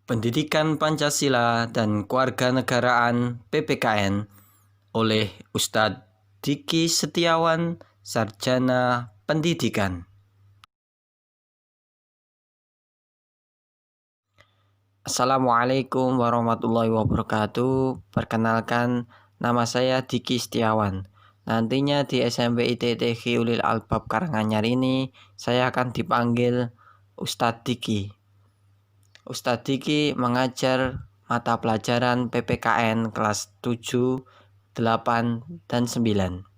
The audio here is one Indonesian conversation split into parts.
Pendidikan Pancasila dan Kewarganegaraan PPKN oleh Ustadz Diki Setiawan, Sarjana Pendidikan. Assalamualaikum warahmatullahi wabarakatuh. Perkenalkan, nama saya Diki Setiawan. Nantinya di SMP ITT Ulil Albab Karanganyar ini saya akan dipanggil Ustadz Diki. Ustadz Diki mengajar mata pelajaran PPKN kelas 7, 8, dan 9.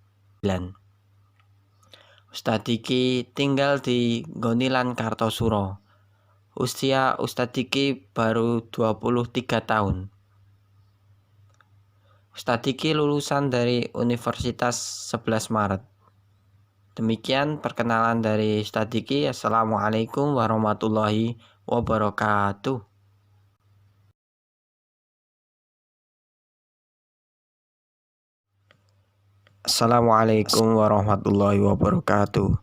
Ustadz Diki tinggal di Gonilan Kartosuro. Usia Ustadz Diki baru 23 tahun. Ustadz Diki lulusan dari Universitas 11 Maret. Demikian perkenalan dari Ustadz Diki. Assalamualaikum warahmatullahi wabarakatuh. Assalamualaikum warahmatullahi wabarakatuh.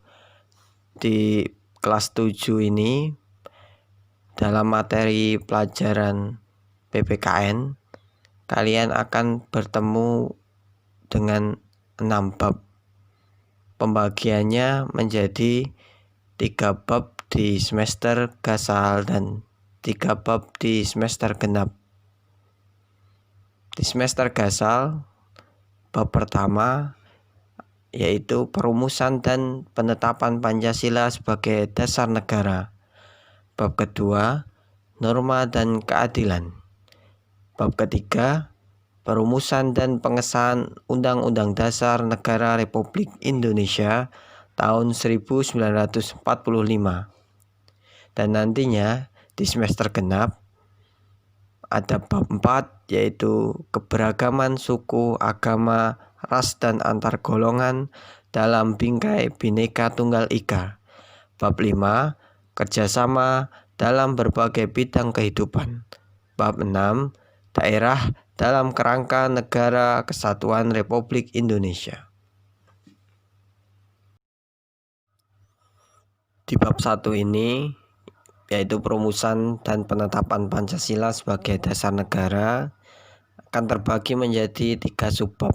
Di kelas 7 ini, dalam materi pelajaran PPKN, kalian akan bertemu dengan 6 bab. Pembagiannya menjadi 3 bab di semester gasal dan 3 bab di semester genap. Di semester gasal, bab pertama yaitu perumusan dan penetapan Pancasila sebagai dasar negara. Bab kedua, norma dan keadilan. Bab ketiga, perumusan dan pengesahan Undang-Undang Dasar Negara Republik Indonesia tahun 1945. Dan nantinya di semester genap ada bab 4 yaitu keberagaman suku, agama, ras dan antar golongan dalam bingkai Bhinneka Tunggal Ika. Bab 5, kerjasama dalam berbagai bidang kehidupan. Bab 6, daerah dalam kerangka Negara Kesatuan Republik Indonesia. Di bab 1 ini, yaitu perumusan dan penetapan Pancasila sebagai dasar negara, akan terbagi menjadi 3 subbab.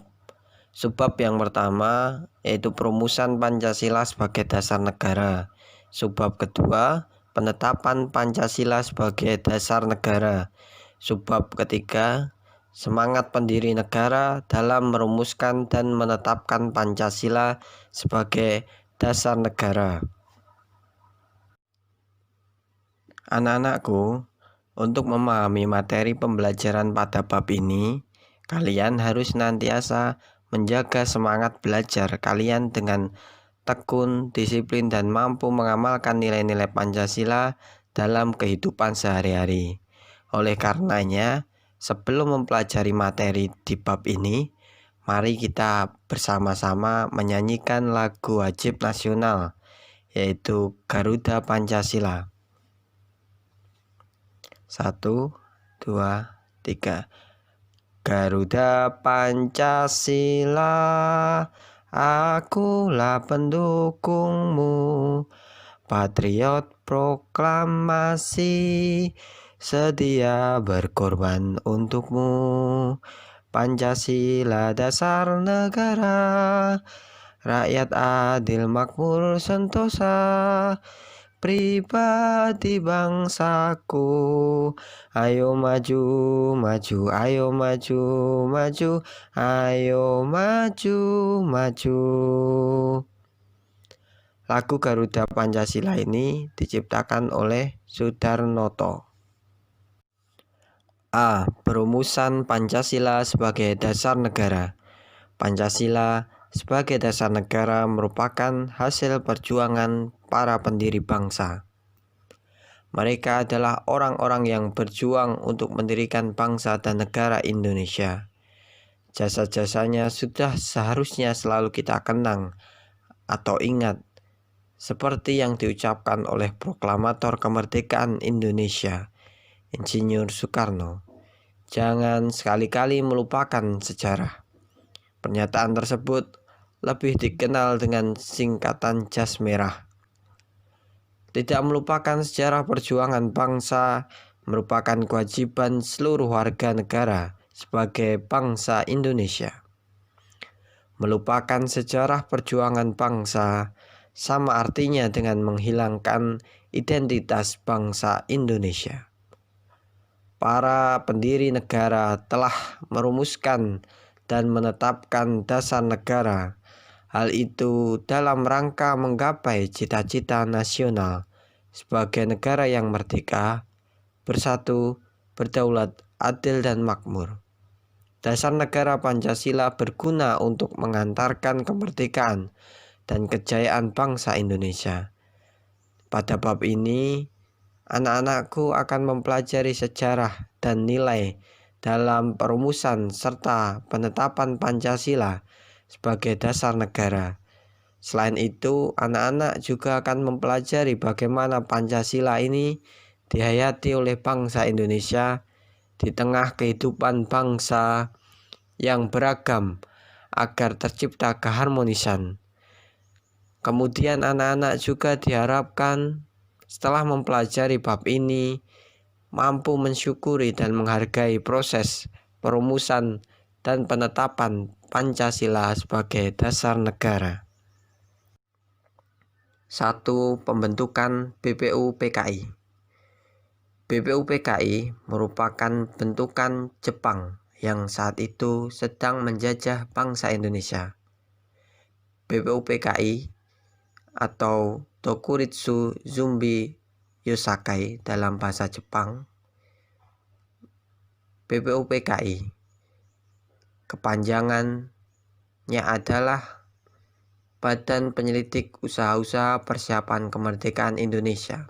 Subbab yang pertama yaitu perumusan Pancasila sebagai dasar negara. Subbab kedua, penetapan Pancasila sebagai dasar negara. Subbab ketiga, semangat pendiri negara dalam merumuskan dan menetapkan Pancasila sebagai dasar negara. Anak-anakku, untuk memahami materi pembelajaran pada bab ini, kalian harus senantiasa menjaga semangat belajar kalian dengan tekun, disiplin, dan mampu mengamalkan nilai-nilai Pancasila dalam kehidupan sehari-hari. Oleh karenanya, sebelum mempelajari materi di bab ini, mari kita bersama-sama menyanyikan lagu wajib nasional, yaitu Garuda Pancasila. 1, 2, 3. Garuda Pancasila, akulah pendukungmu, patriot proklamasi, sedia berkorban untukmu. Pancasila dasar negara, rakyat adil makmur sentosa, pribadi bangsaku, ayo maju, maju, ayo maju, maju, ayo maju, maju. Lagu Garuda Pancasila ini diciptakan oleh Sudarnoto. A. Perumusan Pancasila sebagai dasar negara. Pancasila sebagai dasar negara merupakan hasil perjuangan para pendiri bangsa. Mereka adalah orang-orang yang berjuang untuk mendirikan bangsa dan negara Indonesia. Jasa-jasanya sudah seharusnya selalu kita kenang atau ingat, seperti yang diucapkan oleh proklamator kemerdekaan Indonesia, Insinyur Soekarno. Jangan sekali-kali melupakan sejarah. Pernyataan tersebut lebih dikenal dengan singkatan jas merah. Tidak melupakan sejarah perjuangan bangsa merupakan kewajiban seluruh warga negara sebagai bangsa Indonesia. Melupakan sejarah perjuangan bangsa sama artinya dengan menghilangkan identitas bangsa Indonesia. Para pendiri negara telah merumuskan dan menetapkan dasar negara. Hal itu dalam rangka menggapai cita-cita nasional sebagai negara yang merdeka, bersatu, berdaulat, adil, dan makmur. Dasar negara Pancasila berguna untuk mengantarkan kemerdekaan dan kejayaan bangsa Indonesia. Pada bab ini, anak-anakku akan mempelajari sejarah dan nilai dalam perumusan serta penetapan Pancasila sebagai dasar negara. Selain itu, anak-anak juga akan mempelajari bagaimana Pancasila ini dihayati oleh bangsa Indonesia di tengah kehidupan bangsa yang beragam agar tercipta keharmonisan. Kemudian anak-anak juga diharapkan setelah mempelajari bab ini mampu mensyukuri dan menghargai proses perumusan dan penetapan Pancasila sebagai dasar negara. 1. Pembentukan BPUPKI. BPUPKI merupakan bentukan Jepang yang saat itu sedang menjajah bangsa Indonesia. BPUPKI atau Tokuritsu Zumbi Yosakai dalam bahasa Jepang. BPUPKI kepanjangannya adalah Badan Penyelidik Usaha-Usaha Persiapan Kemerdekaan Indonesia,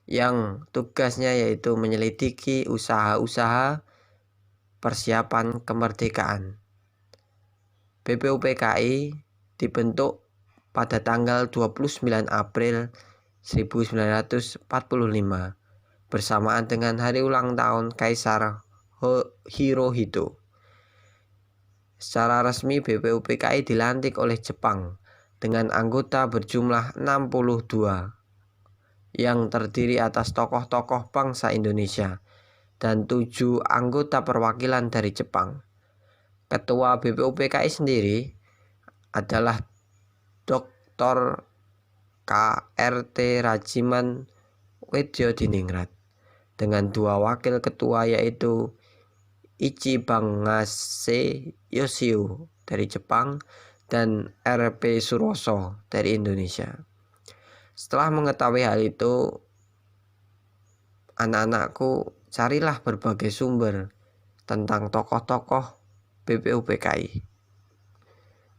yang tugasnya yaitu menyelidiki usaha-usaha persiapan kemerdekaan. BPUPKI dibentuk pada tanggal 29 April 1945 bersamaan dengan hari ulang tahun Kaisar Hirohito. Secara resmi BPUPKI dilantik oleh Jepang dengan anggota berjumlah 62 yang terdiri atas tokoh-tokoh bangsa Indonesia dan 7 anggota perwakilan dari Jepang. Ketua BPUPKI sendiri adalah Dr. KRT Rajiman Wedyodiningrat dengan 2 wakil ketua yaitu Ichibangase Yoshio dari Jepang dan RP Suroso dari Indonesia. Setelah mengetahui hal itu, anak-anakku carilah berbagai sumber tentang tokoh-tokoh BPUPKI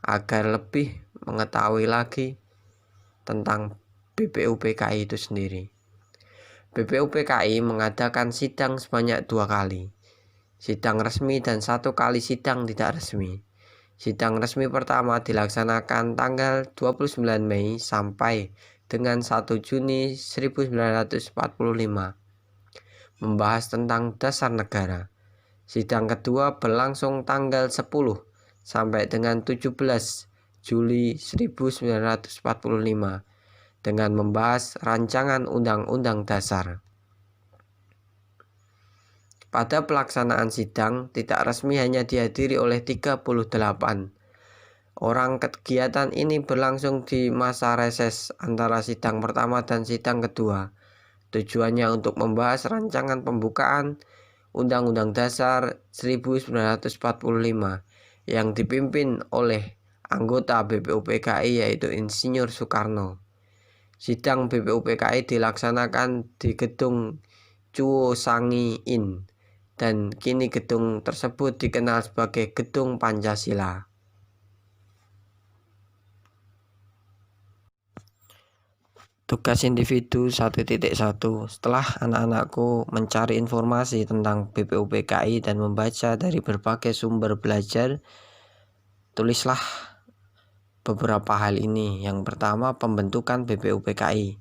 agar lebih mengetahui lagi tentang BPUPKI itu sendiri. BPUPKI mengadakan sidang sebanyak 2 kali. Sidang resmi dan 1 kali sidang tidak resmi. Sidang resmi pertama dilaksanakan tanggal 29 Mei sampai dengan 1 Juni 1945, membahas tentang dasar negara. Sidang kedua berlangsung tanggal 10 sampai dengan 17 Juli 1945 dengan membahas rancangan Undang-Undang Dasar. Pada pelaksanaan sidang tidak resmi hanya dihadiri oleh 38 orang. Kegiatan ini berlangsung di masa reses antara sidang pertama dan sidang kedua. Tujuannya untuk membahas rancangan pembukaan Undang-Undang Dasar 1945 yang dipimpin oleh anggota BPUPKI yaitu Insinyur Soekarno. Sidang BPUPKI dilaksanakan di gedung Chuosangi-in dan kini gedung tersebut dikenal sebagai Gedung Pancasila. Tugas individu 1.1. Setelah anak-anakku mencari informasi tentang BPUPKI dan membaca dari berbagai sumber belajar, tulislah beberapa hal ini. Yang pertama, pembentukan BPUPKI.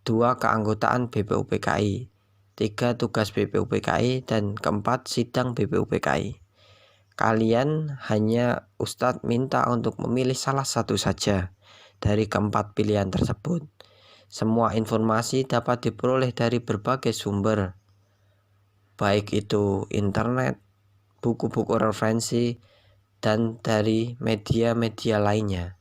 2. Keanggotaan BPUPKI. 3. Tugas BPUPKI. Dan keempat, sidang BPUPKI. Kalian hanya Ustadz minta untuk memilih salah satu saja dari keempat pilihan tersebut. Semua informasi dapat diperoleh dari berbagai sumber, baik itu internet, buku-buku referensi, dan dari media-media lainnya.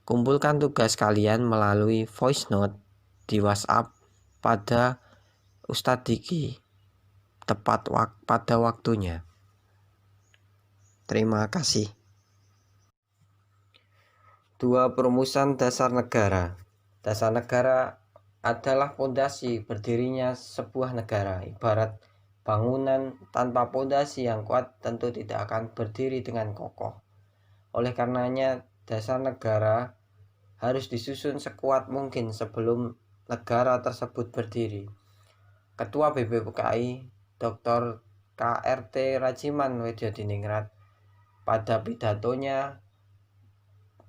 Kumpulkan tugas kalian melalui voice note di WhatsApp pada Ustadz Diki tepat pada waktunya. Terima kasih. 2. Perumusan dasar negara. Dasar negara adalah fondasi berdirinya sebuah negara. Ibarat bangunan tanpa fondasi yang kuat tentu tidak akan berdiri dengan kokoh. Oleh karenanya, dasar negara harus disusun sekuat mungkin sebelum negara tersebut berdiri. Ketua BPUPKI Dr. KRT Rajiman Weddiodiningrat pada pidatonya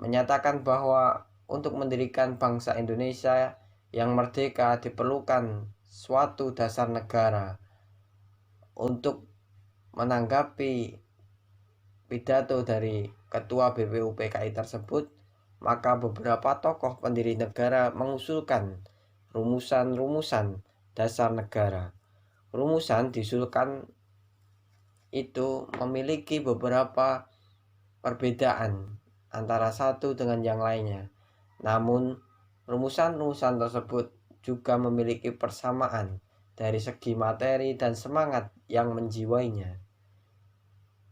menyatakan bahwa untuk mendirikan bangsa Indonesia yang merdeka diperlukan suatu dasar negara. Untuk menanggapi pidato dari Ketua BPUPKI tersebut, maka beberapa tokoh pendiri negara mengusulkan rumusan-rumusan dasar negara. Rumusan diusulkan itu memiliki beberapa perbedaan antara satu dengan yang lainnya. Namun, rumusan-rumusan tersebut juga memiliki persamaan dari segi materi dan semangat yang menjiwainya.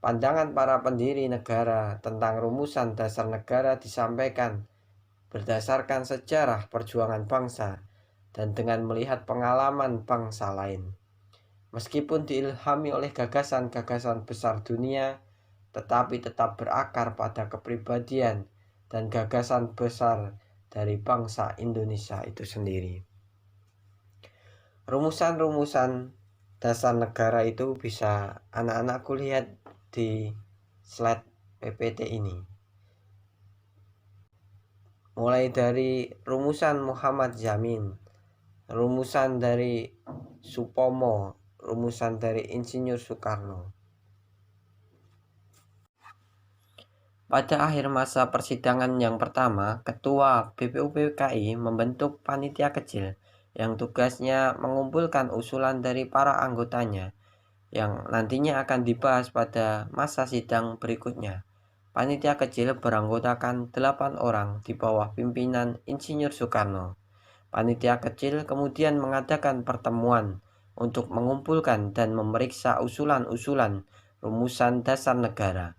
Pandangan para pendiri negara tentang rumusan dasar negara disampaikan berdasarkan sejarah perjuangan bangsa dan dengan melihat pengalaman bangsa lain. Meskipun diilhami oleh gagasan-gagasan besar dunia, tetapi tetap berakar pada kepribadian dan gagasan besar dari bangsa Indonesia itu sendiri. Rumusan-rumusan dasar negara itu bisa anak-anakku lihat di slide PPT ini. Mulai dari rumusan Muhammad Yamin, rumusan dari Supomo, rumusan dari Insinyur Soekarno. Pada akhir masa persidangan yang pertama, Ketua BPUPKI membentuk panitia kecil yang tugasnya mengumpulkan usulan dari para anggotanya yang nantinya akan dibahas pada masa sidang berikutnya. Panitia kecil beranggotakan 8 orang di bawah pimpinan Insinyur Soekarno. Panitia kecil kemudian mengadakan pertemuan untuk mengumpulkan dan memeriksa usulan-usulan rumusan dasar negara.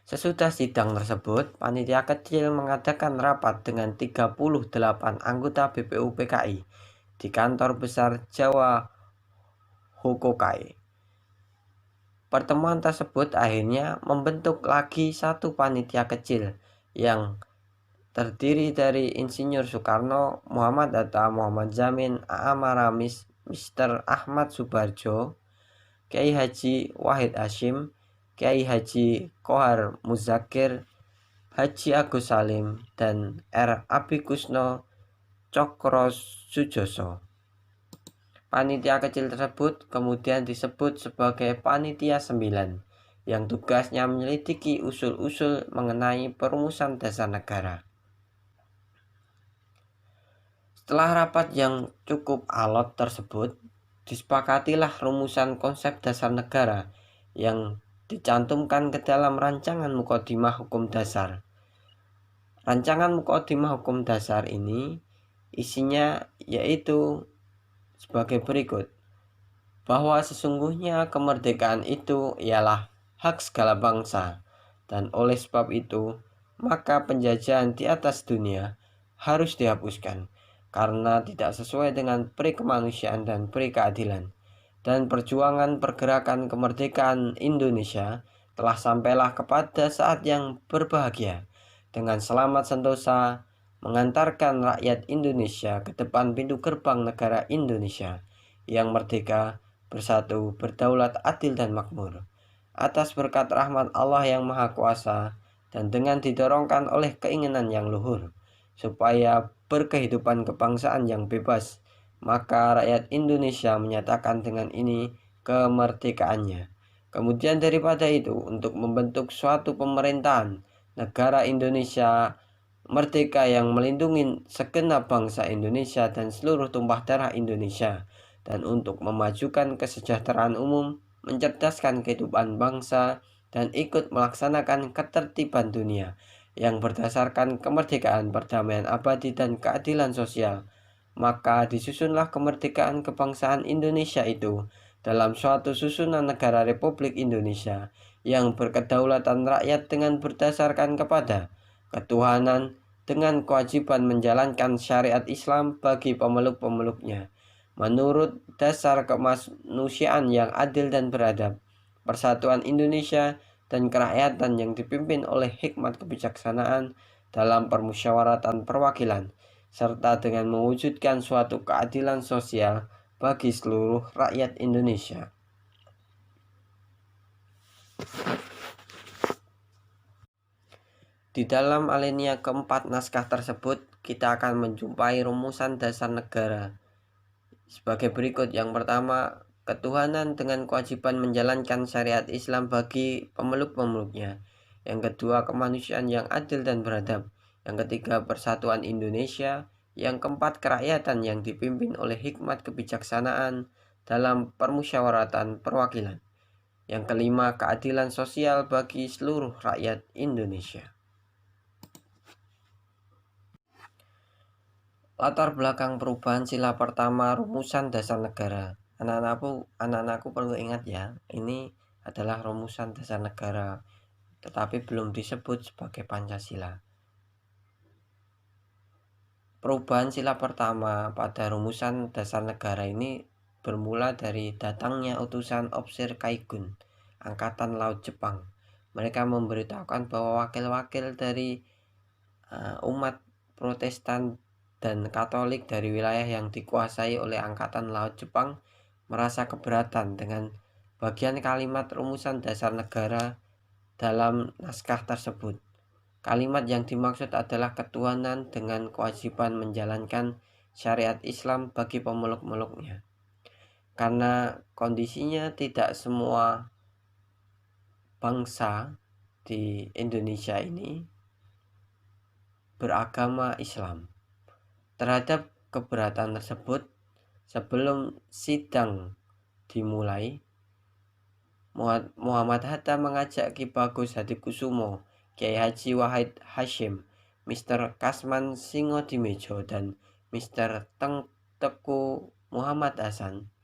Sesudah sidang tersebut, panitia kecil mengadakan rapat dengan 38 anggota BPUPKI di kantor besar Jawa Hokokai. Pertemuan tersebut akhirnya membentuk lagi satu panitia kecil yang terdiri dari Insinyur Soekarno, Muhammad Hatta, Muhammad Yamin, Amaramis, Mr. Ahmad Subarjo, Kiai Haji Wahid Hashim, Kiai Haji Kohar Muzakir, Haji Agus Salim, dan R. Abikusno Cokro Sujoso. Panitia kecil tersebut kemudian disebut sebagai Panitia 9 yang tugasnya menyelidiki usul-usul mengenai perumusan dasar negara. Setelah rapat yang cukup alot tersebut, disepakatilah rumusan konsep dasar negara yang dicantumkan ke dalam rancangan Muqaddimah Hukum Dasar. Rancangan Muqaddimah Hukum Dasar ini isinya yaitu sebagai berikut, bahwa sesungguhnya kemerdekaan itu ialah hak segala bangsa, dan oleh sebab itu maka penjajahan di atas dunia harus dihapuskan karena tidak sesuai dengan peri kemanusiaan dan peri keadilan, dan perjuangan pergerakan kemerdekaan Indonesia telah sampailah kepada saat yang berbahagia dengan selamat sentosa mengantarkan rakyat Indonesia ke depan pintu gerbang negara Indonesia yang merdeka, bersatu, berdaulat, adil, dan makmur. Atas berkat rahmat Allah yang Maha Kuasa dan dengan didorongkan oleh keinginan yang luhur, supaya berkehidupan kebangsaan yang bebas, maka rakyat Indonesia menyatakan dengan ini kemerdekaannya. Kemudian daripada itu, untuk membentuk suatu pemerintahan negara Indonesia merdeka yang melindungi segenap bangsa Indonesia dan seluruh tumpah darah Indonesia, dan untuk memajukan kesejahteraan umum, mencerdaskan kehidupan bangsa, dan ikut melaksanakan ketertiban dunia yang berdasarkan kemerdekaan, perdamaian abadi, dan keadilan sosial. Maka disusunlah kemerdekaan kebangsaan Indonesia itu dalam suatu susunan negara Republik Indonesia yang berkedaulatan rakyat dengan berdasarkan kepada ketuhanan dengan kewajiban menjalankan syariat Islam bagi pemeluk-pemeluknya menurut dasar kemanusiaan yang adil dan beradab, persatuan Indonesia dan kerakyatan yang dipimpin oleh hikmat kebijaksanaan dalam permusyawaratan perwakilan, serta dengan mewujudkan suatu keadilan sosial bagi seluruh rakyat Indonesia. Di dalam alinea keempat naskah tersebut, kita akan menjumpai rumusan dasar negara sebagai berikut. Yang pertama, ketuhanan dengan kewajiban menjalankan syariat Islam bagi pemeluk-pemeluknya. Yang kedua, kemanusiaan yang adil dan beradab. Yang ketiga, persatuan Indonesia. Yang keempat, kerakyatan yang dipimpin oleh hikmat kebijaksanaan dalam permusyawaratan perwakilan. Yang kelima, keadilan sosial bagi seluruh rakyat Indonesia. Latar belakang perubahan sila pertama rumusan dasar negara. Anak-anakku perlu ingat ya, ini adalah rumusan dasar negara, tetapi belum disebut sebagai Pancasila. Perubahan sila pertama pada rumusan dasar negara ini bermula dari datangnya utusan Officer Kaigun, Angkatan Laut Jepang. Mereka memberitahukan bahwa wakil-wakil dari umat Protestan dan Katolik dari wilayah yang dikuasai oleh Angkatan Laut Jepang merasa keberatan dengan bagian kalimat rumusan dasar negara dalam naskah tersebut. Kalimat yang dimaksud adalah ketuhanan dengan kewajiban menjalankan syariat Islam bagi pemeluk-pemeluknya. Karena kondisinya tidak semua bangsa di Indonesia ini beragama Islam. Terhadap keberatan tersebut, sebelum sidang dimulai, Muhammad Hatta mengajak Ki Bagus Hadikusumo, Kiai Haji Wahid Hashim, Mr. Kasman Singodimedjo, dan Mr. Teku Muhammad Hasan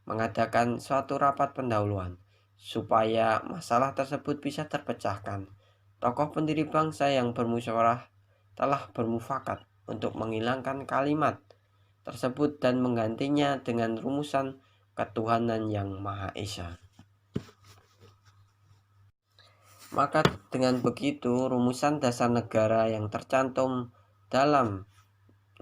mengadakan suatu rapat pendahuluan supaya masalah tersebut bisa terpecahkan. Tokoh pendiri bangsa yang bermusyawarah telah bermufakat untuk menghilangkan kalimat tersebut dan menggantinya dengan rumusan ketuhanan yang Maha Esa. Maka dengan begitu rumusan dasar negara yang tercantum dalam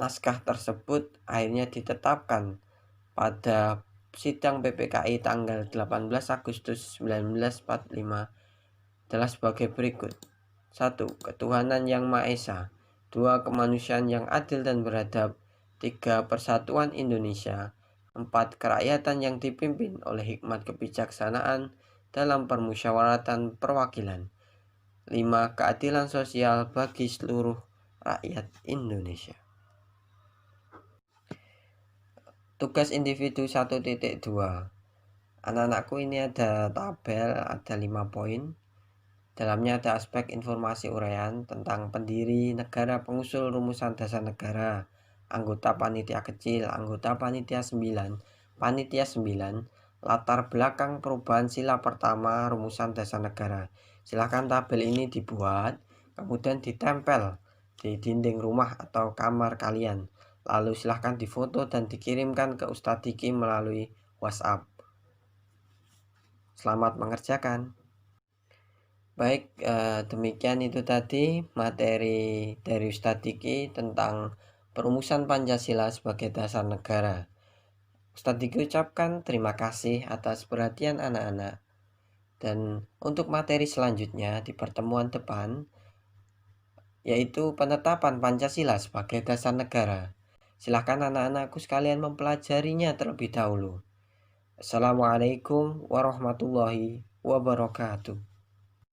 naskah tersebut akhirnya ditetapkan pada sidang PPKI tanggal 18 Agustus 1945 adalah sebagai berikut. 1. Ketuhanan yang Maha Esa. 2. Kemanusiaan yang adil dan beradab. 3. Persatuan Indonesia. 4. Kerakyatan yang dipimpin oleh hikmat kebijaksanaan dalam permusyawaratan perwakilan. 5. Keadilan sosial bagi seluruh rakyat Indonesia. Tugas individu 1.2. Anak-anakku, ini ada tabel, ada 5 poin. Dalamnya ada aspek informasi uraian tentang pendiri negara, pengusul rumusan dasar negara, anggota panitia kecil, anggota panitia 9, panitia 9, latar belakang perubahan sila pertama rumusan dasar negara. Silahkan tabel ini dibuat, kemudian ditempel di dinding rumah atau kamar kalian. Lalu silahkan difoto dan dikirimkan ke Ustadz Diki melalui WhatsApp. Selamat mengerjakan. Baik, demikian itu tadi materi dari Ustadz Diki tentang perumusan Pancasila sebagai dasar negara. Ustadz Diki ucapkan terima kasih atas perhatian anak-anak. Dan untuk materi selanjutnya di pertemuan depan, yaitu penetapan Pancasila sebagai dasar negara. Silahkan anak-anakku sekalian mempelajarinya terlebih dahulu. Assalamualaikum warahmatullahi wabarakatuh.